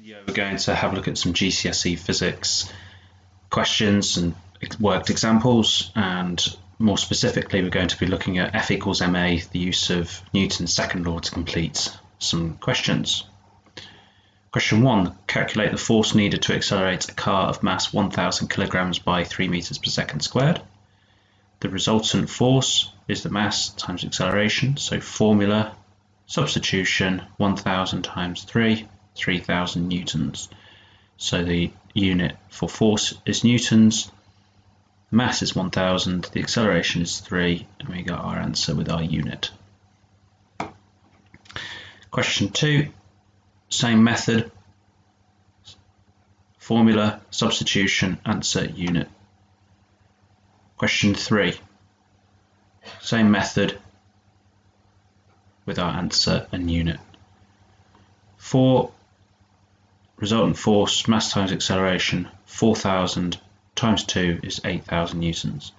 video, we're going to have a look at some GCSE physics questions and worked examples, and more specifically we're going to be looking at F equals ma, the use of Newton's second law to complete some questions. Question 1. Calculate the force needed to accelerate a car of mass 1000 kilograms by 3 meters per second squared. The resultant force is the mass times acceleration, so formula, substitution, 1000 times 3, 3000 newtons. So the unit for force is newtons, mass is 1000, the acceleration is 3, and we got our answer with our unit. Question 2, same method, formula, substitution, answer, unit. Question 3, same method with our answer and unit. 4, resultant force, mass times acceleration, 4000 times 2 is 8000 newtons.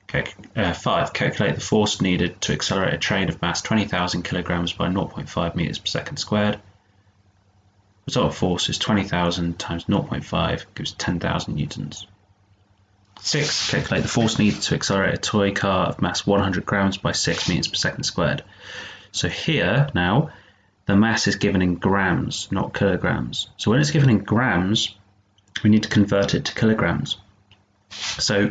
5, calculate the force needed to accelerate a train of mass 20,000 kilograms by 0.5 meters per second squared. Resultant force is 20,000 times 0.5 gives 10,000 newtons. 6, calculate the force needed to accelerate a toy car of mass 100 grams by 6 meters per second squared. So here now the mass is given in grams, not kilograms. So when it's given in grams, we need to convert it to kilograms. So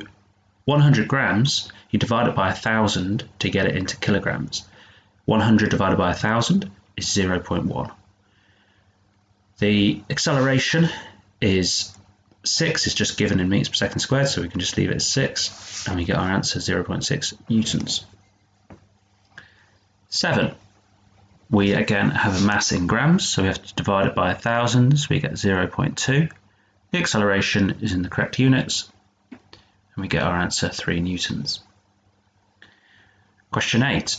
100 grams, you divide it by 1000 to get it into kilograms. 100 divided by 1000 is 0.1. The acceleration is 6, is just given in meters per second squared, so we can just leave it as 6, and we get our answer 0.6 newtons. 7. We again have a mass in grams, so we have to divide it by 1000, so we get 0.2. The acceleration is in the correct units, and we get our answer 3 newtons. Question 8.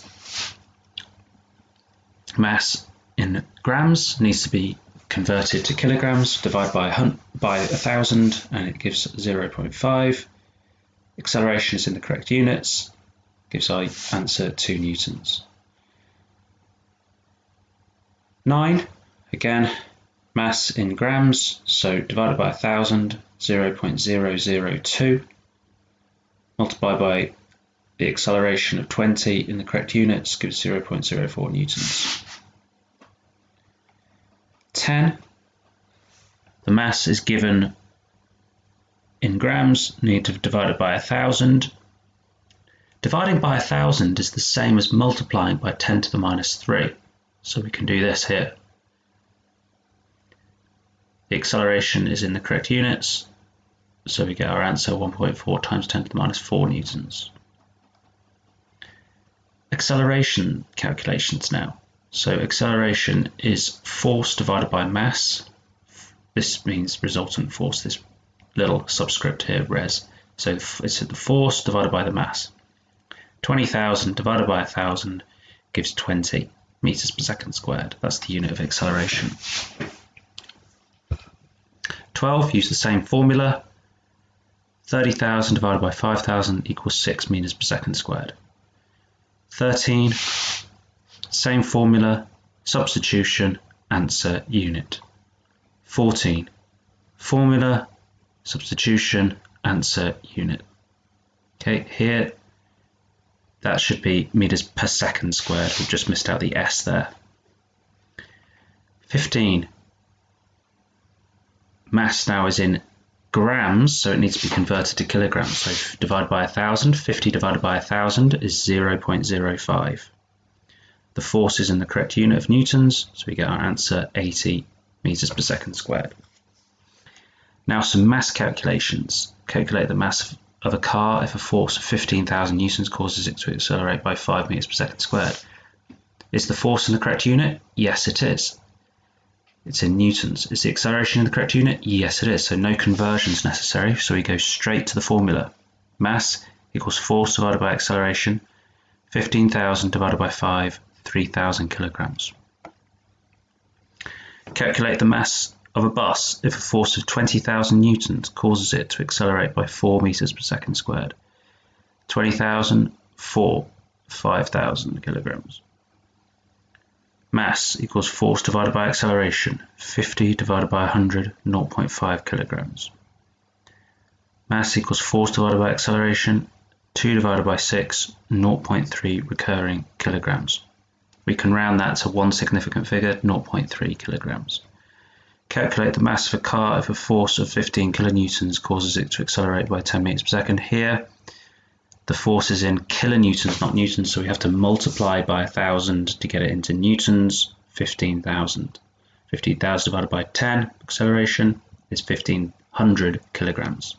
Mass in grams needs to be converted to kilograms, divide by 1000, and it gives 0.5. Acceleration is in the correct units, gives our answer 2 newtons. 9, again, mass in grams, so divided by 1000, 0.002, multiply by the acceleration of 20 in the correct units, gives 0.04 newtons. 10, the mass is given in grams, need to divide it by 1000. Dividing by 1000 is the same as multiplying by 10 to the minus 3. So we can do this here. The acceleration is in the correct units, so we get our answer 1.4 times 10 to the minus 4 newtons. Acceleration calculations now. So acceleration is force divided by mass. This means resultant force, this little subscript here, res. So it's the force divided by the mass. 20,000 divided by 1000 gives 20 meters per second squared. That's the unit of acceleration. 12, use the same formula. 30,000 divided by 5,000 equals 6 meters per second squared. 13, same formula, substitution, answer, unit. 14, formula, substitution, answer, unit. Okay, here that should be meters per second squared. We've just missed out the S there. 15, mass now is in grams, so it needs to be converted to kilograms. So divide by 1000, 50 divided by 1000 is 0.05. The force is in the correct unit of newtons, so we get our answer 80 meters per second squared. Now some mass calculations. Calculate the mass of a car if a force of 15,000 newtons causes it to accelerate by 5 meters per second squared. Is the force in the correct unit? Yes, it is. It's in newtons. Is the acceleration in the correct unit? Yes, it is. So no conversions necessary, so we go straight to the formula. Mass equals force divided by acceleration. 15,000 divided by 5, 3,000 kilograms. Calculate the mass of a bus if a force of 20,000 newtons causes it to accelerate by 4 meters per second squared. 20,000, 4, 5,000 kilograms. Mass equals force divided by acceleration. 50 divided by 100, 0.5 kilograms. Mass equals force divided by acceleration. 2 divided by 6, 0.3 recurring kilograms. We can round that to one significant figure, 0.3 kilograms. Calculate the mass of a car if a force of 15 kilonewtons causes it to accelerate by 10 meters per second. Here, the force is in kilonewtons, not newtons, so we have to multiply by 1,000 to get it into newtons. 15,000. 15,000 divided by 10, acceleration, is 1,500 kilograms.